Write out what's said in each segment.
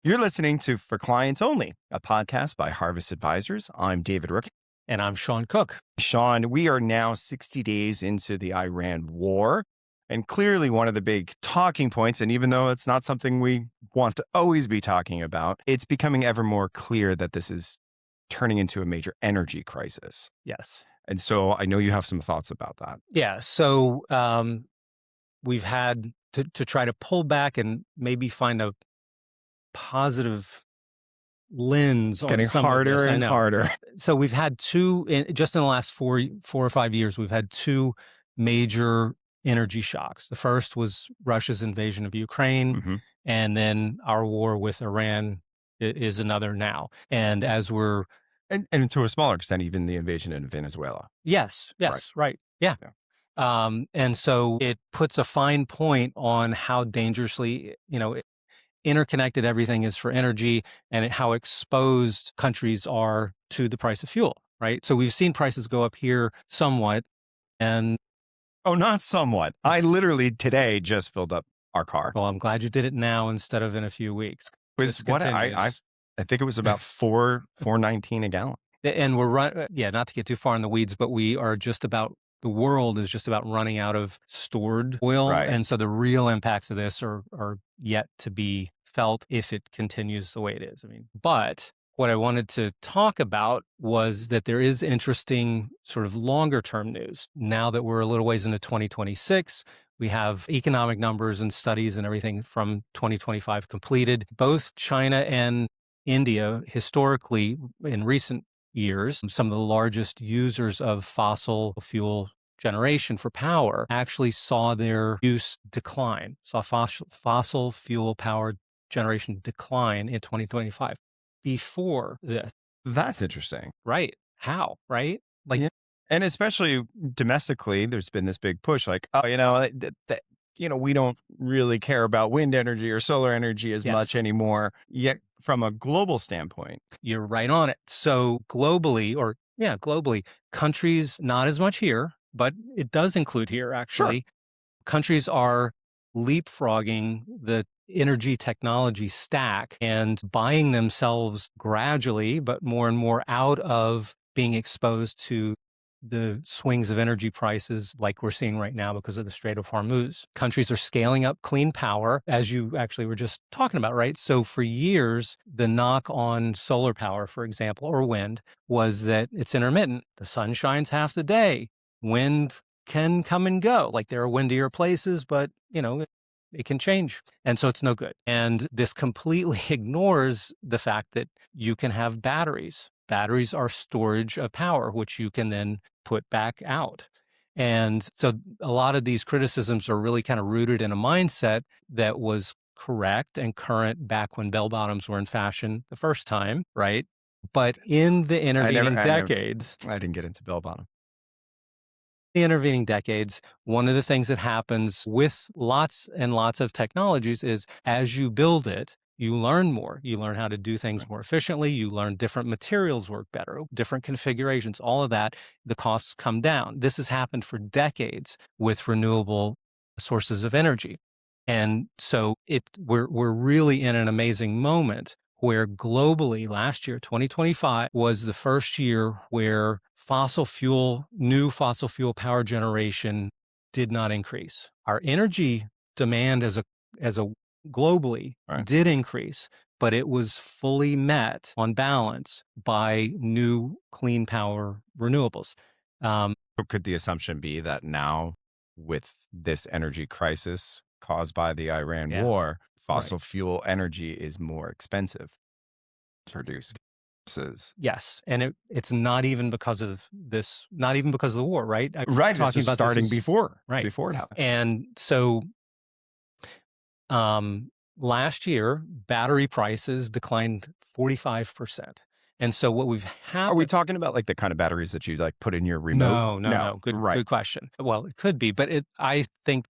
You're listening to For Clients Only, a podcast by Harvest Advisors. I'm David Rook. And I'm Sean Cook. Sean, we are now 60 days into the Iran war. And clearly one of the big talking points, and even though it's not something we want to always be talking about, it's becoming ever more clear that this is turning into a major energy crisis. Yes. And so I know you have some thoughts about that. Yeah. So we've had to try to pull back and maybe find a positive lens. It's getting harder and harder. So we've had just in the last 4 or 5 years, we've had two major energy shocks. The first was Russia's invasion of Ukraine, and then our war with Iran is another now. And as we're... And to a smaller extent, even the invasion in Venezuela. Yes, right. Yeah. And so it puts a fine point on how dangerously, interconnected everything is for energy and how exposed countries are to the price of fuel, right? So we've seen prices go up here somewhat and... Oh, not somewhat. I literally today just filled up our car. Well, I'm glad you did it now instead of in a few weeks. Was what I think it was about $4.19 a gallon. And we're not to get too far in the weeds, but the world is just about running out of stored oil. Right. And so the real impacts of this are yet to be felt if it continues the way it is. But what I wanted to talk about was that there is interesting sort of longer term news. Now that we're a little ways into 2026, we have economic numbers and studies and everything from 2025 completed. Both China and India, historically, in recent years, some of the largest users of fossil fuel generation for power, actually saw their use decline, saw fossil fuel power generation decline in 2025. Before this. That's interesting. Right. How? Right? Yeah. And especially domestically, there's been this big push like, we don't really care about wind energy or solar energy as much anymore. Yet from a global standpoint, you're right on it. So globally, countries, not as much here, but it does include here actually. Sure. Countries are leapfrogging the energy technology stack and buying themselves gradually, but more and more out of being exposed to the swings of energy prices like we're seeing right now because of the Strait of Hormuz. Countries are scaling up clean power, as you actually were just talking about, right? So for years, the knock on solar power, for example, or wind, was that it's intermittent. The sun shines half the day. Wind can come and go. Like there are windier places, but, it can change. And so it's no good. And this completely ignores the fact that you can have batteries. Batteries are storage of power, which you can then put back out. And so a lot of these criticisms are really kind of rooted in a mindset that was correct and current back when bell bottoms were in fashion the first time, right? But in the intervening decades... I didn't get into bell bottom. The intervening decades, one of the things that happens with lots and lots of technologies is as you build it, you learn more. You learn how to do things more efficiently. You learn different materials work better, different configurations, all of that. The costs come down. This has happened for decades with renewable sources of energy. And so we're really in an amazing moment where globally last year, 2025, was the first year where new fossil fuel power generation did not increase. Our energy demand as a globally did increase, but it was fully met on balance by new clean power renewables. Could the assumption be that now with this energy crisis caused by the Iran war, fossil fuel energy is more expensive to produce? Yes. And it's not even because of this, not even because of the war, right? Right. Talking about starting before it happened. And so last year, battery prices declined 45%. And so what we've had... Are we talking about like the kind of batteries that you like put in your remote? No. Good question. Well, it could be, but I think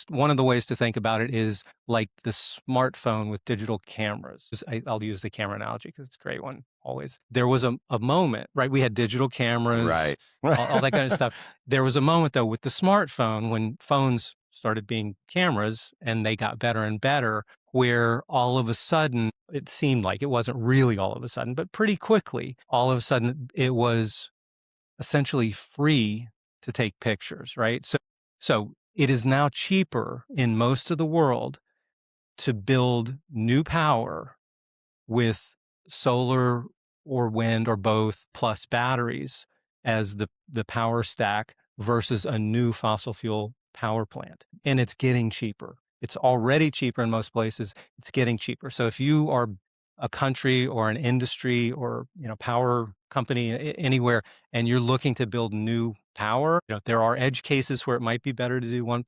one of the ways to think about it is like the smartphone with digital cameras. I'll use the camera analogy because it's a great one always. There was a moment, right? We had digital cameras, right? all that kind of stuff. There was a moment though with the smartphone when phones started being cameras and they got better and better, where all of a sudden it seemed like it wasn't really all of a sudden, but pretty quickly, all of a sudden it was essentially free to take pictures, right? So it is now cheaper in most of the world to build new power with solar or wind or both plus batteries as the power stack versus a new fossil fuel power plant. And it's getting cheaper. It's already cheaper in most places. It's getting cheaper. So if you are a country or an industry or power company anywhere and you're looking to build new power, there are edge cases where it might be better to do one,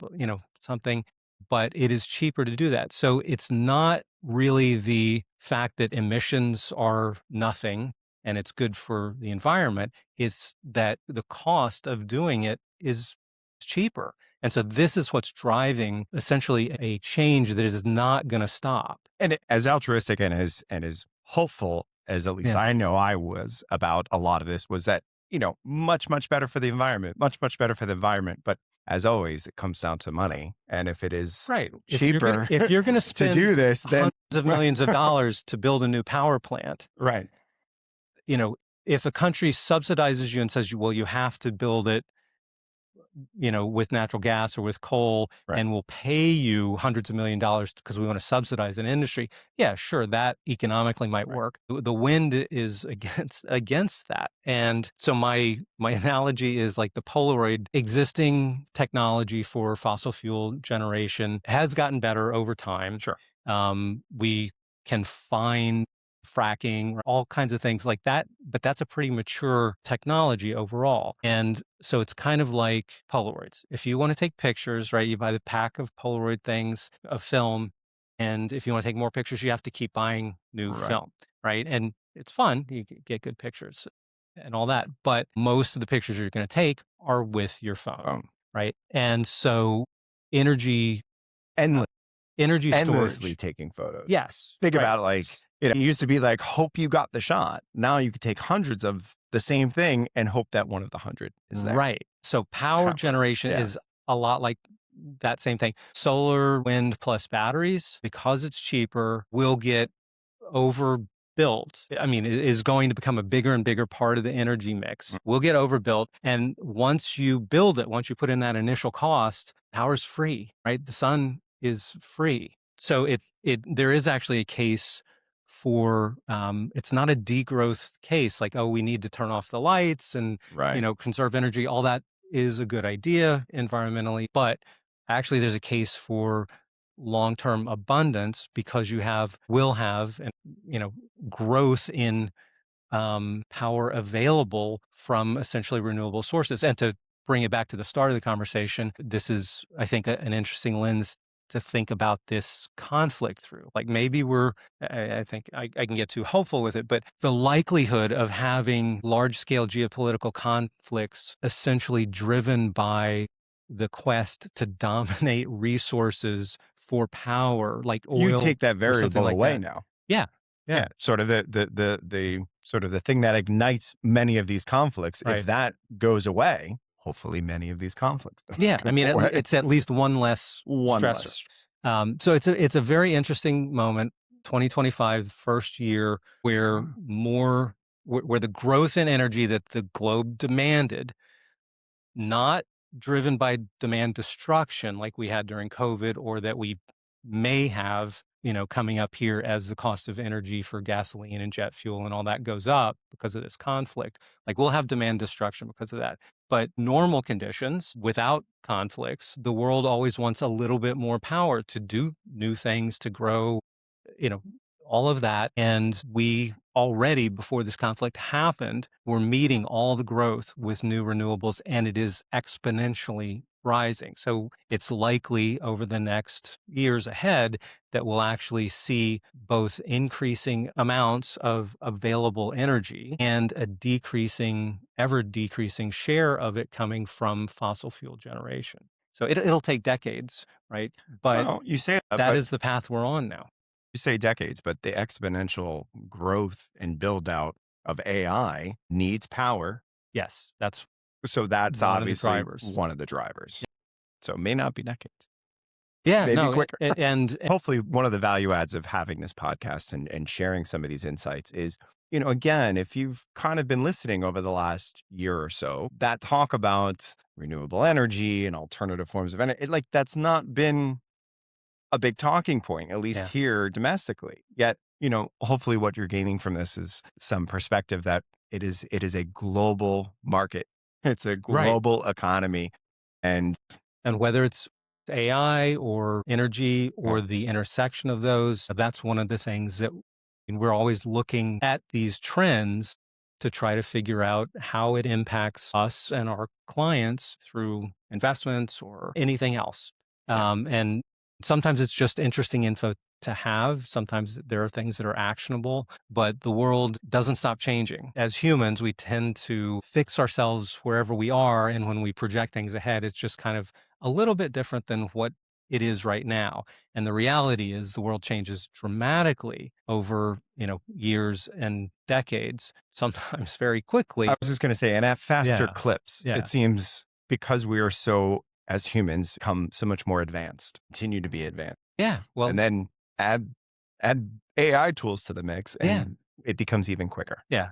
something, but it is cheaper to do that. So it's not really the fact that emissions are nothing and it's good for the environment. It's that the cost of doing it is cheaper. And so this is what's driving essentially a change that is not going to stop. And as altruistic and as hopeful as at least I know I was about a lot of this was that, much, much better for the environment, much, much better for the environment. But as always, it comes down to money. And if it is cheaper if you're going to spend to do this, then hundreds of millions of dollars to build a new power plant, right. If a country subsidizes you and says, well, you have to build it, with natural gas or with coal, and we'll pay you hundreds of millions of dollars because we want to subsidize an industry. Yeah, sure, that economically might work. The wind is against that. And so my analogy is like the Polaroid. Existing technology for fossil fuel generation has gotten better over time. Sure. We can find fracking, all kinds of things like that. But that's a pretty mature technology overall. And so it's kind of like Polaroids. If you want to take pictures, right, you buy the pack of Polaroid things, of film. And if you want to take more pictures, you have to keep buying new film, right? And it's fun. You get good pictures and all that. But most of the pictures you're going to take are with your phone, right? And so energy endlessly storage. taking photos. Yes. Think about like, it used to be like, hope you got the shot. Now you could take hundreds of the same thing and hope that one of the 100 is there. Right. So power generation is a lot like that same thing. Solar, wind plus batteries, because it's cheaper, will get overbuilt. I mean, it is going to become a bigger and bigger part of the energy mix. Will get overbuilt. And once you build it, once you put in that initial cost, power's free, right? The sun is free. So there is actually a case for, it's not a degrowth case like, we need to turn off the lights and, conserve energy. All that is a good idea environmentally, but actually there's a case for long-term abundance because will have, growth in power available from essentially renewable sources. And to bring it back to the start of the conversation, this is, I think, an interesting lens to think about this conflict through. Like maybe I think I can get too hopeful with it, but the likelihood of having large-scale geopolitical conflicts essentially driven by the quest to dominate resources for power, like oil. You take that variable away now. Yeah. Sort of the sort of the thing that ignites many of these conflicts. Right. If that goes away, hopefully many of these conflicts don't I mean, it's at least one less stressor. So it's a very interesting moment, 2025, first year where where the growth in energy that the globe demanded, not driven by demand destruction like we had during COVID or that we may have, coming up here as the cost of energy for gasoline and jet fuel and all that goes up because of this conflict. Like we'll have demand destruction because of that. But normal conditions without conflicts, the world always wants a little bit more power to do new things, to grow, all of that. And we already, before this conflict happened, were meeting all the growth with new renewables, and it is exponentially rising. So it's likely over the next years ahead that we'll actually see both increasing amounts of available energy and a ever decreasing share of it coming from fossil fuel generation. So it'll take decades, right? But you say that is the path we're on now. You say decades, but the exponential growth and build out of AI needs power. Yes, that's obviously one of the drivers. one of the drivers. So it may not be decades. Yeah, maybe no, quicker. and Hopefully, one of the value adds of having this podcast and sharing some of these insights is, again, if you've kind of been listening over the last year or so, that talk about renewable energy and alternative forms of energy, like that's not been a big talking point, at least yeah, here domestically. Yet, hopefully what you're gaining from this is some perspective that it is a global market. It's a right. global economy. And And whether it's AI or energy yeah, or the intersection of those, that's one of the things that we're always looking at these trends to try to figure out how it impacts us and our clients through investments or anything else. yeah. And sometimes it's just interesting info to have. Sometimes there are things that are actionable, but the world doesn't stop changing. As humans, we tend to fix ourselves wherever we are. And when we project things ahead, it's just kind of a little bit different than what it is right now. And the reality is the world changes dramatically over, years and decades, sometimes very I quickly. was just going to say, and at faster Yeah. clips, it Yeah. seems because we are so, as humans, come so much more advanced, continue to be advanced, Yeah. and Well, then add AI tools to the mix, yeah. and it becomes even quicker. Yeah.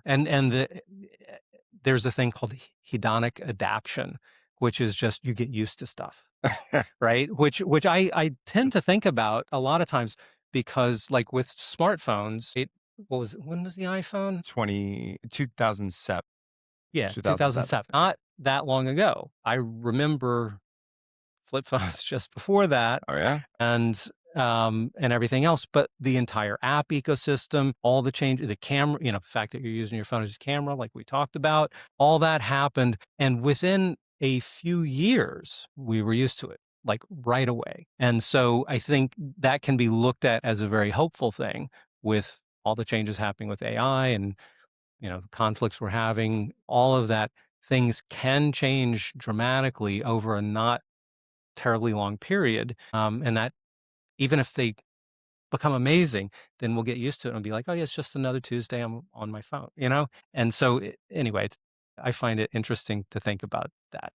There's a thing called hedonic adaptation, which is just you get used to stuff. Right? Which I tend to think about a lot of times because like with smartphones, when was the iPhone? 2007. Yeah, 2007. 2007. Not that long ago. I remember flip phones just before that Oh yeah. and everything else, but the entire app ecosystem, all the change, the camera, the fact that you're using your phone as a camera, like we talked about, all that happened. And within a few years, we were used to it, like right away. And so I think that can be looked at as a very hopeful thing with all the changes happening with AI and, the conflicts we're having, all of that. Things can change dramatically over a not terribly long period. And that even if they become amazing, then we'll get used to it and be like, oh, yeah, it's just another Tuesday. I'm on my phone. And so, anyway, I find it interesting to think about that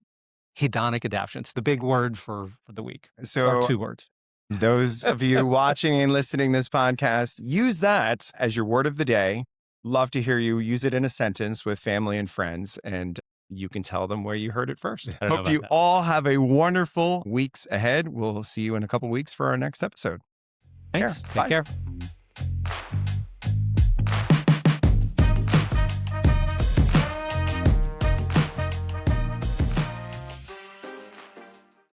hedonic adaptation. It's the big word for the week, or So two words. those of you watching and listening this podcast, use that as your word of the day. Love to hear you use it in a sentence with family and friends, and you can tell them where you heard it first. I don't know Hope about you that. all have a wonderful weeks ahead. We'll see you in a couple weeks for our next episode. Thanks. Take Bye. care.